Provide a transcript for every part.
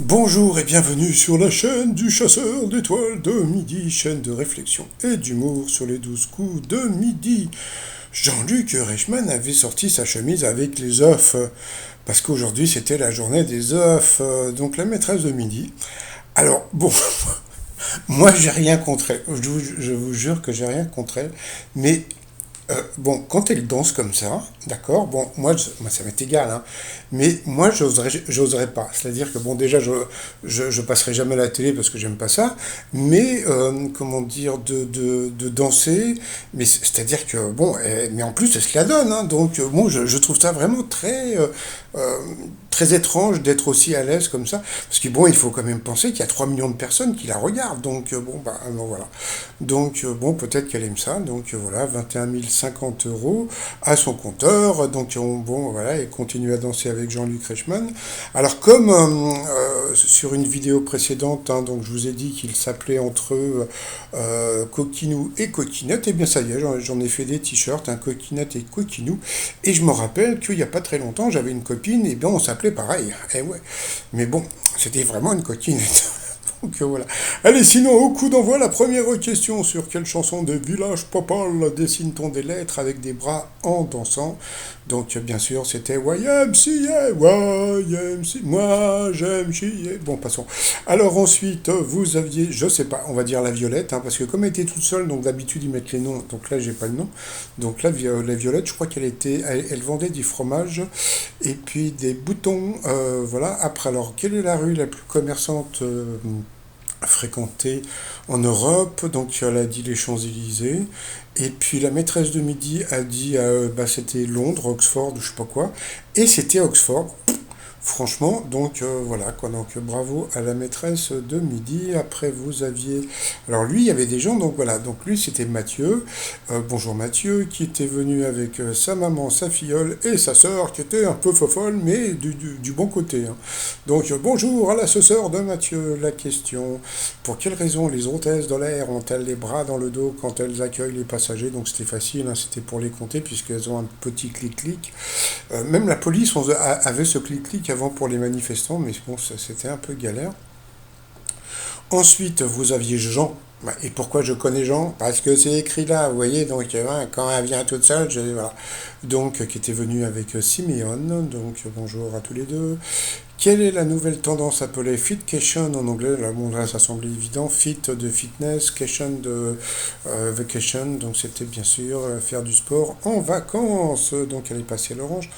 Bonjour et bienvenue sur la chaîne du chasseur d'étoiles de midi, chaîne de réflexion et d'humour sur les 12 coups de midi. Jean-Luc Reichmann avait sorti sa chemise avec les œufs, parce qu'aujourd'hui c'était la journée des œufs, donc la maîtresse de midi. Alors, bon, moi j'ai rien contre elle, je vous jure que j'ai rien contre elle, mais bon, quand elle danse comme ça, d'accord, bon, moi ça m'est égal, hein, mais moi j'oserais pas. C'est-à-dire que bon, déjà je passerai jamais à la télé parce que j'aime pas ça, mais comment dire, de danser, mais c'est-à-dire que bon, mais en plus elle se la donne, hein, donc bon, je trouve ça vraiment euh, très étrange d'être aussi à l'aise comme ça, parce que bon, il faut quand même penser qu'il y a 3 millions de personnes qui la regardent, donc bon, bah non, voilà. Donc bon, peut-être qu'elle aime ça, donc voilà, 21 050 euros à son compteur, donc bon, voilà, et continue à danser avec Jean-Luc Reichmann. Alors comme sur une vidéo précédente, hein, donc je vous ai dit qu'il s'appelait entre eux Coquinou et Coquinette, et bien ça y est, j'en ai fait des t-shirts, un Coquinette et Coquinou, et je me rappelle qu'il n'y a pas très longtemps, j'avais une copine, et bien on s'appelait pareil, et ouais, mais bon, c'était vraiment une coquinette. Donc voilà. Allez, sinon, au coup d'envoi, la première question. Sur quelle chanson de Village Popol dessine-t-on des lettres avec des bras en dansant? Donc, bien sûr, c'était YMCA, YMCA, moi j'aime chier. Bon, passons. Alors ensuite, vous aviez, je sais pas, on va dire la Violette, hein, parce que comme elle était toute seule, donc d'habitude ils mettent les noms, donc là j'ai pas le nom. Donc là, la Violette, je crois elle vendait du fromage et puis des boutons, voilà. Après, alors, quelle est la rue la plus commerçante fréquentée en Europe? Donc elle a dit les Champs-Élysées. Et puis la maîtresse de midi a dit bah, c'était Londres, Oxford, ou je sais pas quoi. Et c'était Oxford. Franchement, donc voilà quoi. Donc bravo à la maîtresse de midi. Après vous aviez, alors lui il y avait des gens, donc voilà. Donc lui c'était Mathieu. Bonjour Mathieu, qui était venu avec sa maman, sa filleule et sa sœur, qui était un peu fofolle, mais du bon côté, hein. Donc bonjour à la sœur de Mathieu. La question: pour quelle raison les hôtesses de l'air ont-elles les bras dans le dos quand elles accueillent les passagers? Donc c'était facile, hein, c'était pour les compter puisqu'elles ont un petit clic-clic. Même la police avait ce clic-clic avant pour les manifestants, mais bon, c'était un peu galère. Ensuite, vous aviez Jean. Bah, et pourquoi je connais Jean? Parce que c'est écrit là, vous voyez, donc quand elle vient toute seule, voilà. Donc, qui était venu avec Simeone, donc bonjour à tous les deux. Quelle est la nouvelle tendance appelée Fitcation en anglais? Là, bon, là, ça semblait évident. Fit de fitness, cation de vacation. Donc, c'était bien sûr faire du sport en vacances. Donc, elle est passée à l'orange.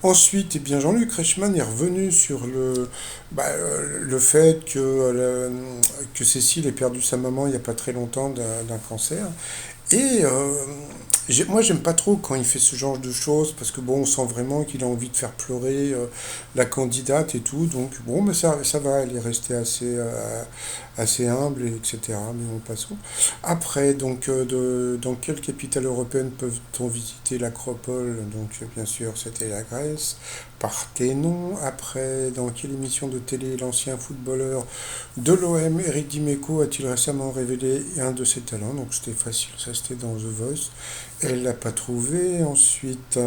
Ensuite, eh bien, Jean-Luc Reichmann est revenu sur le fait que Cécile ait perdu sa maman il n'y a pas très longtemps d'un cancer. Et moi, j'aime pas trop quand il fait ce genre de choses parce que bon, on sent vraiment qu'il a envie de faire pleurer la candidate et tout. Donc bon, mais ça va, elle est restée assez humble, etc. Mais on passons. Après, donc, dans quelle capitale européenne peut-on visiter l'Acropole? Donc, bien sûr, c'était la Grèce. Parthénon. Après, dans quelle émission de télé l'ancien footballeur de l'OM, Eric Dimeco, a-t-il récemment révélé un de ses talents? Donc, c'était facile, ça c'était dans The Voice. Elle l'a pas trouvé. Ensuite,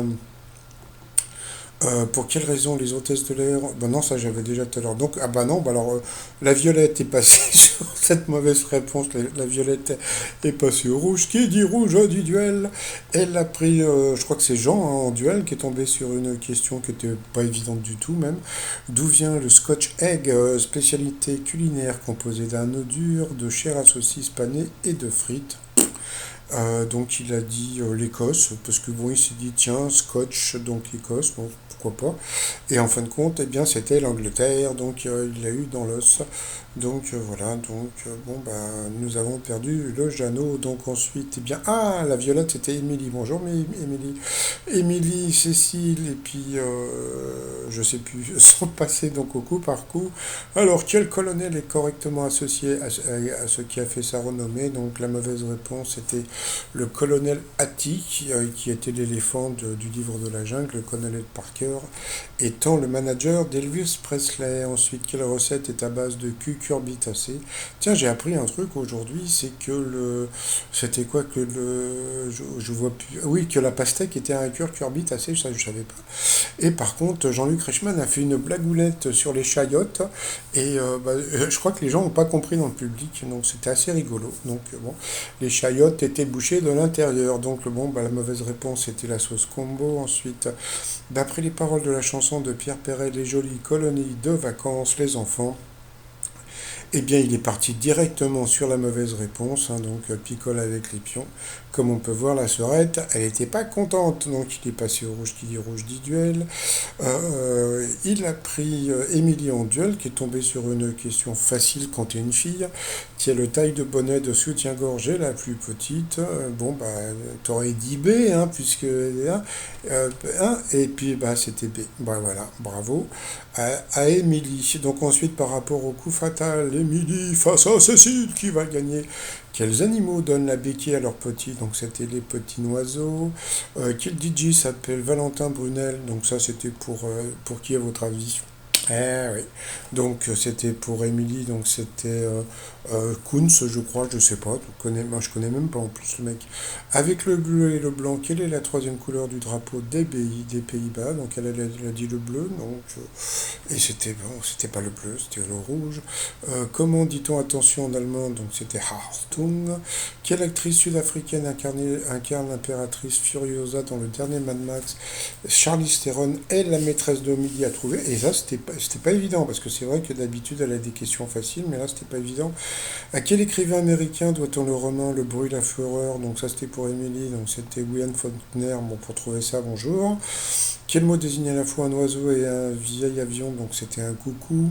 pour quelle raison les hôtesses de l'air... Ben non, ça j'avais déjà tout à l'heure. Donc, ah bah non, bah alors la violette est passée sur cette mauvaise réponse. La violette est passée au rouge. Qui dit rouge dit duel. Elle a pris, je crois que c'est Jean, hein, en duel, qui est tombé sur une question qui était pas évidente du tout même. D'où vient le Scotch Egg, spécialité culinaire composée d'un œuf dur, de chair à saucisse panée et de frites? Donc il a dit l'Écosse, parce que bon, il s'est dit tiens, Scotch, donc Écosse, bon, pourquoi pas. Et en fin de compte, eh bien, c'était l'Angleterre, donc il l'a eu dans l'os. Donc voilà, donc bon, bah, nous avons perdu le Jeannot. Donc ensuite, eh bien, ah, la Violette, c'était Émilie. Bonjour, mais Émilie. Émilie, Cécile, et puis, je sais plus, sont passés donc au coup par coup. Alors, quel colonel est correctement associé à ce qui a fait sa renommée? Donc la mauvaise réponse était le colonel Hattie, qui était l'éléphant du livre de la jungle, le colonel Parker. acteur, étant le manager d'Elvis Presley. Ensuite, quelle recette est à base de cucurbitacées? Tiens, j'ai appris un truc aujourd'hui, c'est que c'était quoi que je vois plus. Oui, que la pastèque était un cucurbitacé, ça je savais pas. Et par contre, Jean-Luc Reichmann a fait une blagounette sur les chayotes, et je crois que les gens n'ont pas compris dans le public, donc c'était assez rigolo. Donc bon, les chayotes étaient bouchées de l'intérieur. Donc bon, la mauvaise réponse était la sauce combo. Ensuite, d'après les paroles de la chanson de Pierre Perret, les jolies colonies de vacances, les enfants. Eh bien, il est parti directement sur la mauvaise réponse, hein, donc picole avec les pions. Comme on peut voir, la sœurette, elle n'était pas contente, donc il est passé au rouge qui dit rouge dit duel. Il a pris Émilie en duel, qui est tombée sur une question facile quand t'es une fille. Qui est le taille de bonnet de soutien-gorge est la plus petite. Bon, bah, t'aurais dit B, hein, puisque... et puis, bah, c'était B. Bah, voilà, bravo à Émilie. Donc ensuite, par rapport au coup fatal, Émilie face à Cécile, qui va gagner? Quels animaux donnent la béquille à leurs petits? Donc c'était les petits oiseaux. Quel DJ s'appelle Valentin Brunel? Donc ça c'était pour qui à votre avis? Eh oui. Donc c'était pour Émilie, donc c'était Kunz, je crois, je sais pas, moi je connais même pas en plus le mec. Avec le bleu et le blanc, quelle est la troisième couleur du drapeau des Pays-Bas? Donc elle a dit le bleu, donc et c'était bon, c'était pas le bleu, c'était le rouge. Comment dit-on attention en allemand? Donc c'était Hartung. Quelle actrice sud-africaine incarne l'impératrice Furiosa dans le dernier Mad Max? Charlize Theron est la maîtresse de midi à trouver. Et ça, c'était pas évident, parce que c'est vrai que d'habitude, elle a des questions faciles, mais là, c'était pas évident. À quel écrivain américain doit-on le roman Le bruit, la fureur? Donc ça, c'était pour Émilie, donc c'était William Faulkner. Bon, pour trouver ça, bonjour. Quel mot désigne à la fois un oiseau et un vieil avion? Donc c'était un coucou.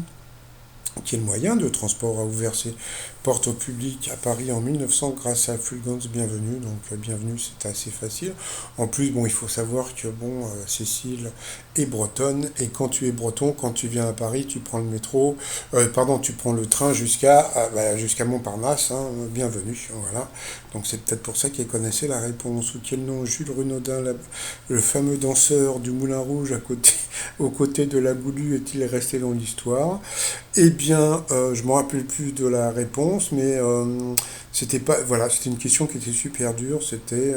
Quel moyen de transport a ouvert ses portes au public à Paris en 1900 grâce à Fulgence Bienvenue? Donc Bienvenue, c'était assez facile. En plus, bon, il faut savoir que bon, Cécile est bretonne, et quand tu es breton, quand tu viens à Paris, tu prends le métro, pardon, tu prends le train jusqu'à Montparnasse, hein, Bienvenue, voilà. Donc c'est peut-être pour ça qu'elle connaissait la réponse. Ou quel nom Jules Renaudin, le fameux danseur du Moulin Rouge aux côtés de la Goulue, est-il resté dans l'histoire? Eh bien, je ne me rappelle plus de la réponse, mais c'était pas, voilà, c'était une question qui était super dure. C'était,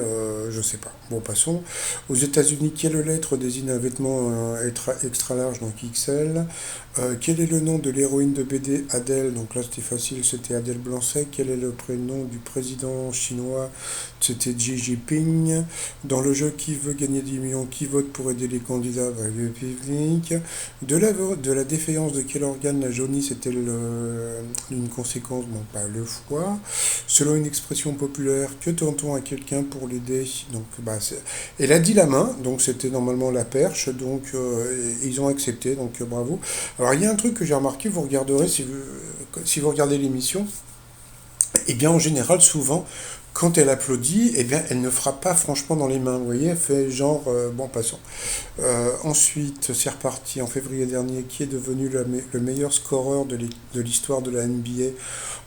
je sais pas. Bon, passons. Aux États-Unis, quelle lettre désigne un vêtement extra large, donc XL? Quel est le nom de l'héroïne de BD Adèle? Donc là, c'était facile, c'était Adèle Blanc-Sec. Quel est le prénom du président chinois? C'était Xi Jinping. Dans le jeu Qui veut gagner 10 millions, qui vote pour aider les candidats? Bah, le public. De la défaillance de quel organe la jaunisse est-elle une conséquence? Donc pas le foie. Selon une expression populaire, que tente-t-on à quelqu'un pour l'aider? Donc bah, elle a dit la main, donc c'était normalement la perche, donc ils ont accepté, donc bravo. Alors il y a un truc que j'ai remarqué, vous regarderez si vous regardez l'émission, et bien en général souvent quand elle applaudit, eh bien, elle ne frappe pas franchement dans les mains. Vous voyez, elle fait genre, bon, passons. Ensuite, c'est reparti en février dernier. Qui est devenu le meilleur scoreur de l'histoire de la NBA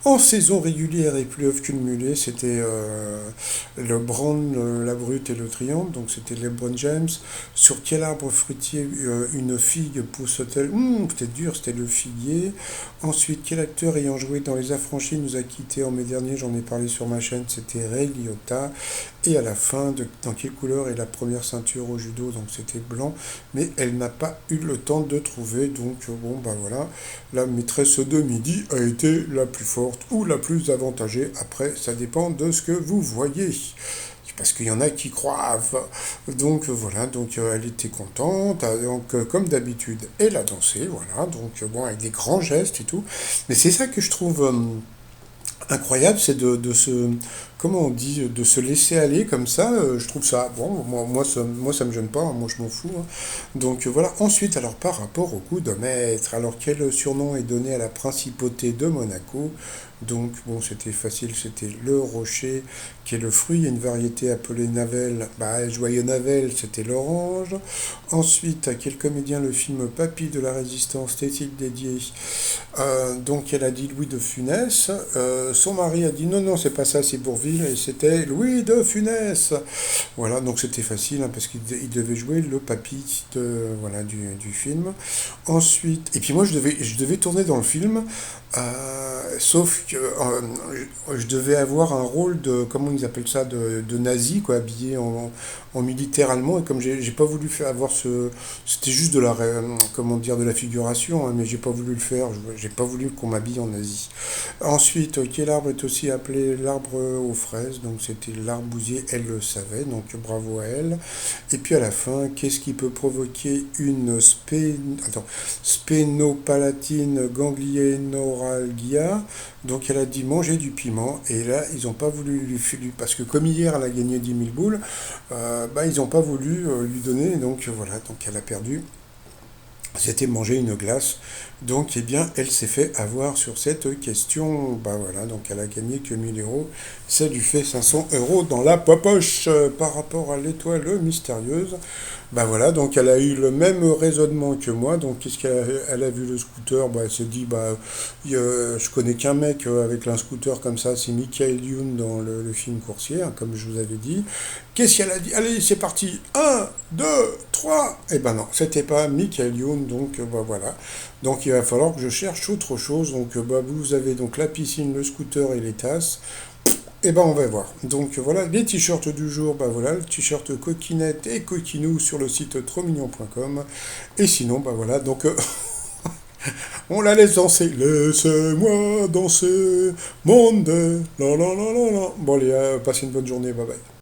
en saison régulière et playoff cumulé? C'était LeBron, la brute et le triangle. Donc, c'était LeBron James. Sur quel arbre fruitier une figue pousse-t-elle? C'était dur, c'était le figuier. Ensuite, quel acteur ayant joué dans Les Affranchis nous a quittés en mai dernier? J'en ai parlé sur ma chaîne, c'était Ray Liotta. Et à la fin, dans quelle couleur est la première ceinture au judo? Donc c'était blanc, mais elle n'a pas eu le temps de trouver. Donc bon, bah voilà, la maîtresse de midi a été la plus forte ou la plus avantagée. Après, ça dépend de ce que vous voyez. Parce qu'il y en a qui croient. Donc voilà, donc elle était contente. Donc comme d'habitude, elle a dansé, voilà. Donc bon, avec des grands gestes et tout. Mais c'est ça que je trouve incroyable, c'est de se, comment on dit, de se laisser aller comme ça. Je trouve ça, bon, moi ça me gêne pas, hein, moi je m'en fous, hein. Donc voilà. Ensuite, alors par rapport au coup de maître, alors quel surnom est donné à la principauté de Monaco? Donc bon, c'était facile, c'était le rocher, qui est le fruit. Il y a une variété appelée Navel, bah joyeux Navel, c'était l'orange. Ensuite, à quel comédien le film Papy de la Résistance est-il dédié? Donc elle a dit Louis de Funès. Son mari a dit non, non, c'est pas ça, c'est Albertville et c'était Louis de Funès. Voilà, donc c'était facile hein, parce qu'il devait jouer le papy voilà, du film. Ensuite, et puis moi je devais tourner dans le film, sauf que je devais avoir un rôle de, comment ils appellent ça, de nazi, quoi, habillé en militaire allemand, et comme j'ai pas voulu faire avoir c'était juste de comment dire, de la figuration, hein, mais j'ai pas voulu le faire, j'ai pas voulu qu'on m'habille en nazi. Ensuite, quel arbre est aussi appelé l'arbre aux fraises, donc c'était l'arbousier, elle le savait, donc bravo à elle. Et puis à la fin, qu'est-ce qui peut provoquer une spénopalatine gangliénoralgia? Donc elle a dit manger du piment, et là ils n'ont pas voulu parce que comme hier elle a gagné 10 000 boules, bah, ils n'ont pas voulu lui donner, donc voilà, donc elle a perdu. C'était manger une glace. Donc, eh bien, elle s'est fait avoir sur cette question. Bah voilà, donc elle a gagné que 1 000 euros. Ça lui fait 500 euros dans la poche par rapport à l'étoile mystérieuse. Bah voilà, donc elle a eu le même raisonnement que moi. Donc, qu'est-ce elle a vu le scooter? Bah, elle s'est dit, bah, je connais qu'un mec avec un scooter comme ça, c'est Michael Youn dans le film Coursier, hein, comme je vous avais dit. Qu'est-ce qu'elle a dit? Allez, c'est parti. Un, 2, 3. Eh ben non, c'était pas Michael Youn, donc bah voilà. Donc il va falloir que je cherche autre chose. Donc bah, vous avez donc la piscine, le scooter et les tasses. Et ben on va voir. Donc voilà, les t-shirts du jour, bah voilà, le t-shirt coquinette et coquinou sur le site trosmignon.com. Et sinon, bah voilà, donc on la laisse danser. Laissez-moi danser, monde. La la la la la. Bon allez, passez une bonne journée, bye bye.